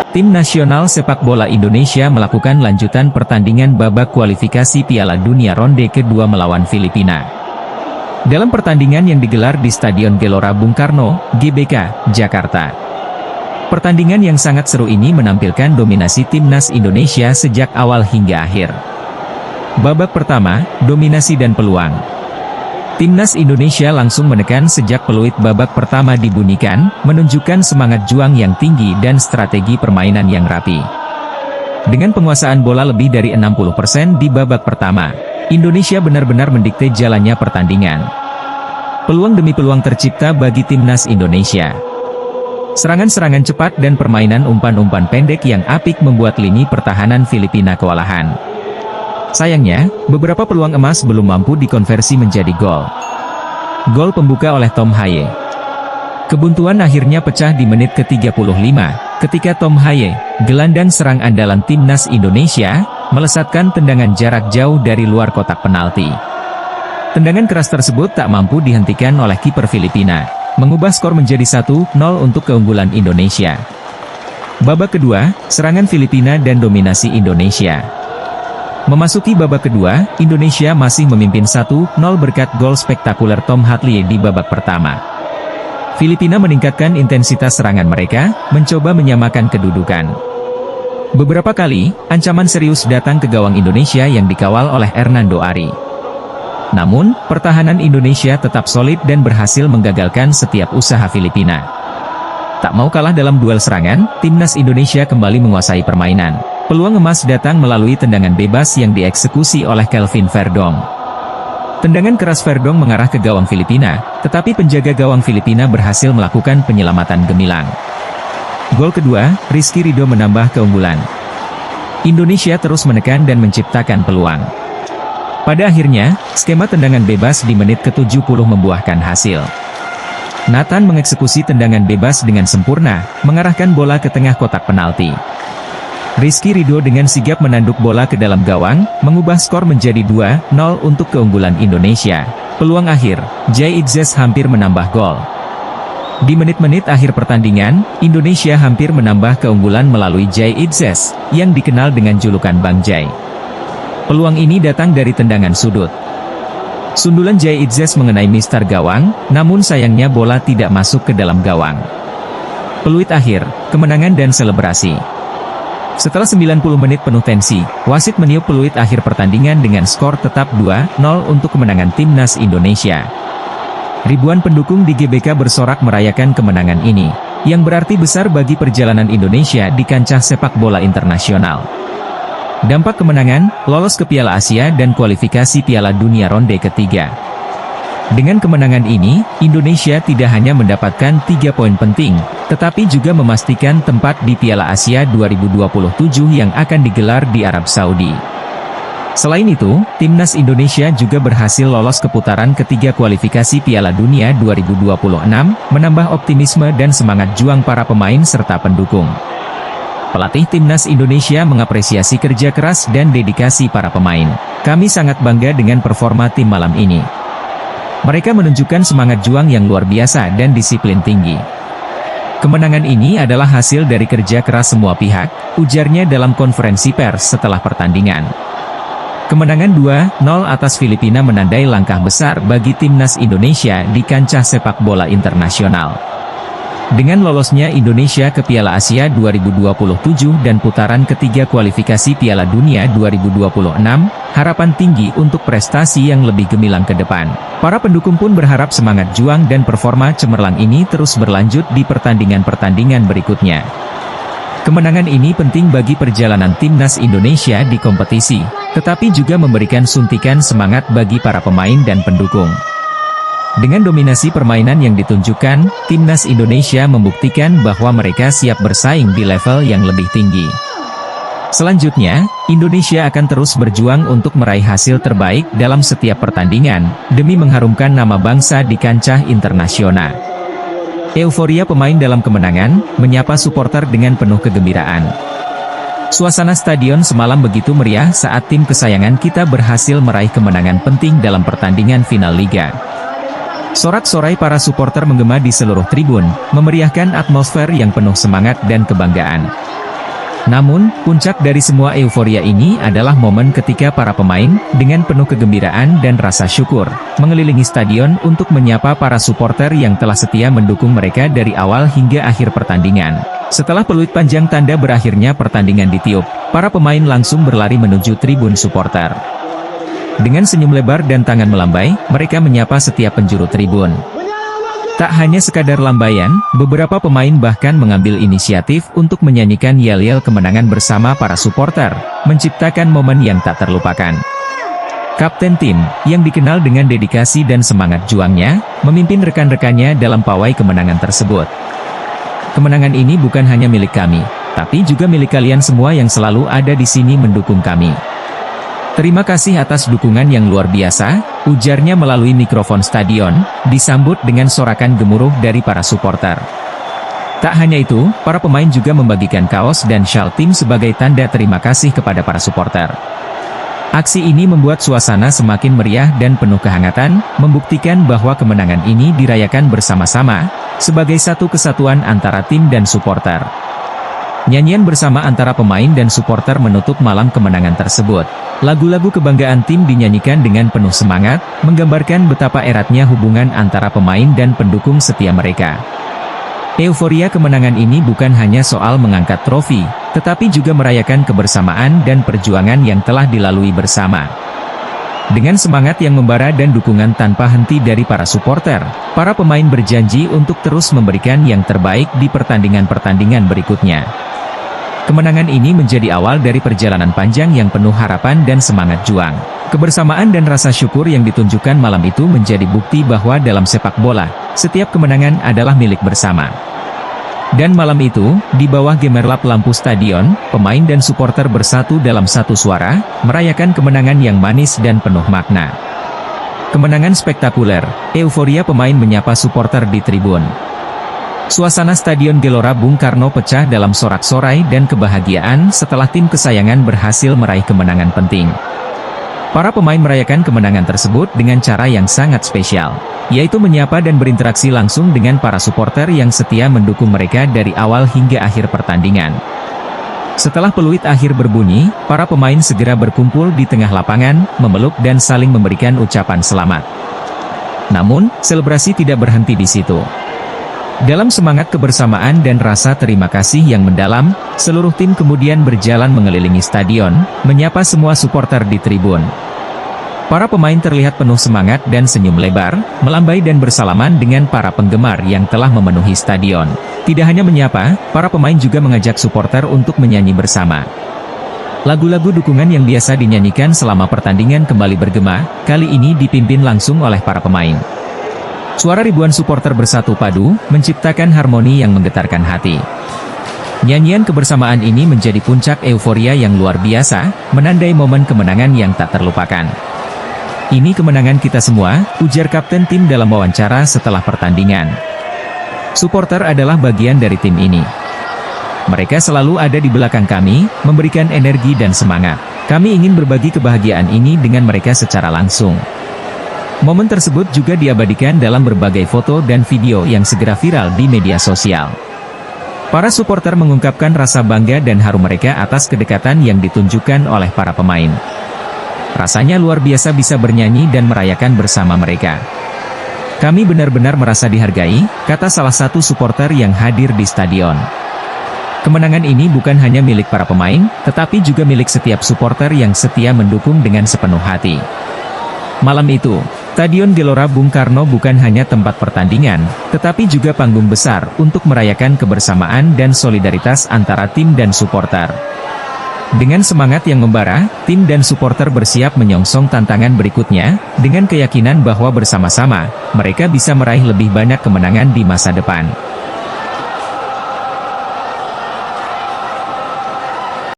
Tim nasional sepak bola Indonesia melakukan lanjutan pertandingan babak kualifikasi Piala Dunia ronde kedua melawan Filipina. Dalam pertandingan yang digelar di Stadion Gelora Bung Karno, GBK, Jakarta. Pertandingan yang sangat seru ini menampilkan dominasi timnas Indonesia sejak awal hingga akhir. Babak pertama, dominasi dan peluang. Timnas Indonesia langsung menekan sejak peluit babak pertama dibunyikan, menunjukkan semangat juang yang tinggi dan strategi permainan yang rapi. Dengan penguasaan bola lebih dari 60% di babak pertama, Indonesia benar-benar mendikte jalannya pertandingan. Peluang demi peluang tercipta bagi timnas Indonesia. Serangan-serangan cepat dan permainan umpan-umpan pendek yang apik membuat lini pertahanan Filipina kewalahan. Sayangnya, beberapa peluang emas belum mampu dikonversi menjadi gol. Gol pembuka oleh Tom Haye. Kebuntuan akhirnya pecah di menit ke-35, ketika Tom Haye, gelandang serang andalan timnas Indonesia, melesatkan tendangan jarak jauh dari luar kotak penalti. Tendangan keras tersebut tak mampu dihentikan oleh kiper Filipina, mengubah skor menjadi 1-0 untuk keunggulan Indonesia. Babak kedua, serangan Filipina dan dominasi Indonesia. Memasuki babak kedua, Indonesia masih memimpin 1-0 berkat gol spektakuler Tom Hadley di babak pertama. Filipina meningkatkan intensitas serangan mereka, mencoba menyamakan kedudukan. Beberapa kali, ancaman serius datang ke gawang Indonesia yang dikawal oleh Hernando Ari. Namun, pertahanan Indonesia tetap solid dan berhasil menggagalkan setiap usaha Filipina. Tak mau kalah dalam duel serangan, timnas Indonesia kembali menguasai permainan. Peluang emas datang melalui tendangan bebas yang dieksekusi oleh Kelvin Verdong. Tendangan keras Verdong mengarah ke gawang Filipina, tetapi penjaga gawang Filipina berhasil melakukan penyelamatan gemilang. Gol kedua, Rizky Ridho menambah keunggulan. Indonesia terus menekan dan menciptakan peluang. Pada akhirnya, skema tendangan bebas di menit ke-70 membuahkan hasil. Nathan mengeksekusi tendangan bebas dengan sempurna, mengarahkan bola ke tengah kotak penalti. Rizky Ridho dengan sigap menanduk bola ke dalam gawang, mengubah skor menjadi 2-0 untuk keunggulan Indonesia. Peluang akhir, Jay Itzes hampir menambah gol. Di menit-menit akhir pertandingan, Indonesia hampir menambah keunggulan melalui Jay Itzes, yang dikenal dengan julukan Bang Jay. Peluang ini datang dari tendangan sudut. Sundulan Jay Itzes mengenai mistar gawang, namun sayangnya bola tidak masuk ke dalam gawang. Peluit akhir, kemenangan dan selebrasi. Setelah 90 menit penuh tensi, wasit meniup peluit akhir pertandingan dengan skor tetap 2-0 untuk kemenangan timnas Indonesia. Ribuan pendukung di GBK bersorak merayakan kemenangan ini, yang berarti besar bagi perjalanan Indonesia di kancah sepak bola internasional. Dampak kemenangan, lolos ke Piala Asia dan kualifikasi Piala Dunia ronde ketiga. Dengan kemenangan ini, Indonesia tidak hanya mendapatkan 3 poin penting, tetapi juga memastikan tempat di Piala Asia 2027 yang akan digelar di Arab Saudi. Selain itu, timnas Indonesia juga berhasil lolos ke putaran ketiga kualifikasi Piala Dunia 2026, menambah optimisme dan semangat juang para pemain serta pendukung. Pelatih timnas Indonesia mengapresiasi kerja keras dan dedikasi para pemain. Kami sangat bangga dengan performa tim malam ini. Mereka menunjukkan semangat juang yang luar biasa dan disiplin tinggi. Kemenangan ini adalah hasil dari kerja keras semua pihak, ujarnya dalam konferensi pers setelah pertandingan. Kemenangan 2-0 atas Filipina menandai langkah besar bagi timnas Indonesia di kancah sepak bola internasional. Dengan lolosnya Indonesia ke Piala Asia 2027 dan putaran ketiga kualifikasi Piala Dunia 2026, harapan tinggi untuk prestasi yang lebih gemilang ke depan. Para pendukung pun berharap semangat juang dan performa cemerlang ini terus berlanjut di pertandingan-pertandingan berikutnya. Kemenangan ini penting bagi perjalanan timnas Indonesia di kompetisi, tetapi juga memberikan suntikan semangat bagi para pemain dan pendukung. Dengan dominasi permainan yang ditunjukkan, timnas Indonesia membuktikan bahwa mereka siap bersaing di level yang lebih tinggi. Selanjutnya, Indonesia akan terus berjuang untuk meraih hasil terbaik dalam setiap pertandingan, demi mengharumkan nama bangsa di kancah internasional. Euforia pemain dalam kemenangan, menyapa supporter dengan penuh kegembiraan. Suasana stadion semalam begitu meriah saat tim kesayangan kita berhasil meraih kemenangan penting dalam pertandingan final Liga. Sorak-sorai para supporter menggema di seluruh tribun, memeriahkan atmosfer yang penuh semangat dan kebanggaan. Namun, puncak dari semua euforia ini adalah momen ketika para pemain, dengan penuh kegembiraan dan rasa syukur, mengelilingi stadion untuk menyapa para supporter yang telah setia mendukung mereka dari awal hingga akhir pertandingan. Setelah peluit panjang tanda berakhirnya pertandingan ditiup, para pemain langsung berlari menuju tribun supporter. Dengan senyum lebar dan tangan melambai, mereka menyapa setiap penjuru tribun. Tak hanya sekadar lambaian, beberapa pemain bahkan mengambil inisiatif untuk menyanyikan yel-yel kemenangan bersama para supporter, menciptakan momen yang tak terlupakan. Kapten tim, yang dikenal dengan dedikasi dan semangat juangnya, memimpin rekan-rekannya dalam pawai kemenangan tersebut. Kemenangan ini bukan hanya milik kami, tapi juga milik kalian semua yang selalu ada di sini mendukung kami. Terima kasih atas dukungan yang luar biasa, ujarnya melalui mikrofon stadion, disambut dengan sorakan gemuruh dari para supporter. Tak hanya itu, para pemain juga membagikan kaos dan syal tim sebagai tanda terima kasih kepada para supporter. Aksi ini membuat suasana semakin meriah dan penuh kehangatan, membuktikan bahwa kemenangan ini dirayakan bersama-sama, sebagai satu kesatuan antara tim dan supporter. Nyanyian bersama antara pemain dan supporter menutup malam kemenangan tersebut. Lagu-lagu kebanggaan tim dinyanyikan dengan penuh semangat, menggambarkan betapa eratnya hubungan antara pemain dan pendukung setia mereka. Euforia kemenangan ini bukan hanya soal mengangkat trofi, tetapi juga merayakan kebersamaan dan perjuangan yang telah dilalui bersama. Dengan semangat yang membara dan dukungan tanpa henti dari para supporter, para pemain berjanji untuk terus memberikan yang terbaik di pertandingan-pertandingan berikutnya. Kemenangan ini menjadi awal dari perjalanan panjang yang penuh harapan dan semangat juang. Kebersamaan dan rasa syukur yang ditunjukkan malam itu menjadi bukti bahwa dalam sepak bola, setiap kemenangan adalah milik bersama. Dan malam itu, di bawah gemerlap lampu stadion, pemain dan supporter bersatu dalam satu suara, merayakan kemenangan yang manis dan penuh makna. Kemenangan spektakuler, euforia pemain menyapa supporter di tribun. Suasana Stadion Gelora Bung Karno pecah dalam sorak-sorai dan kebahagiaan setelah tim kesayangan berhasil meraih kemenangan penting. Para pemain merayakan kemenangan tersebut dengan cara yang sangat spesial, yaitu menyapa dan berinteraksi langsung dengan para supporter yang setia mendukung mereka dari awal hingga akhir pertandingan. Setelah peluit akhir berbunyi, para pemain segera berkumpul di tengah lapangan, memeluk dan saling memberikan ucapan selamat. Namun, selebrasi tidak berhenti di situ. Dalam semangat kebersamaan dan rasa terima kasih yang mendalam, seluruh tim kemudian berjalan mengelilingi stadion, menyapa semua supporter di tribun. Para pemain terlihat penuh semangat dan senyum lebar, melambai dan bersalaman dengan para penggemar yang telah memenuhi stadion. Tidak hanya menyapa, para pemain juga mengajak supporter untuk menyanyi bersama. Lagu-lagu dukungan yang biasa dinyanyikan selama pertandingan kembali bergema, kali ini dipimpin langsung oleh para pemain. Suara ribuan supporter bersatu padu, menciptakan harmoni yang menggetarkan hati. Nyanyian kebersamaan ini menjadi puncak euforia yang luar biasa, menandai momen kemenangan yang tak terlupakan. Ini kemenangan kita semua, ujar kapten tim dalam wawancara setelah pertandingan. Supporter adalah bagian dari tim ini. Mereka selalu ada di belakang kami, memberikan energi dan semangat. Kami ingin berbagi kebahagiaan ini dengan mereka secara langsung. Momen tersebut juga diabadikan dalam berbagai foto dan video yang segera viral di media sosial. Para supporter mengungkapkan rasa bangga dan haru mereka atas kedekatan yang ditunjukkan oleh para pemain. Rasanya luar biasa bisa bernyanyi dan merayakan bersama mereka. Kami benar-benar merasa dihargai, kata salah satu supporter yang hadir di stadion. Kemenangan ini bukan hanya milik para pemain, tetapi juga milik setiap supporter yang setia mendukung dengan sepenuh hati. Malam itu, Stadion Gelora Bung Karno bukan hanya tempat pertandingan, tetapi juga panggung besar untuk merayakan kebersamaan dan solidaritas antara tim dan supporter. Dengan semangat yang membara, tim dan supporter bersiap menyongsong tantangan berikutnya, dengan keyakinan bahwa bersama-sama, mereka bisa meraih lebih banyak kemenangan di masa depan.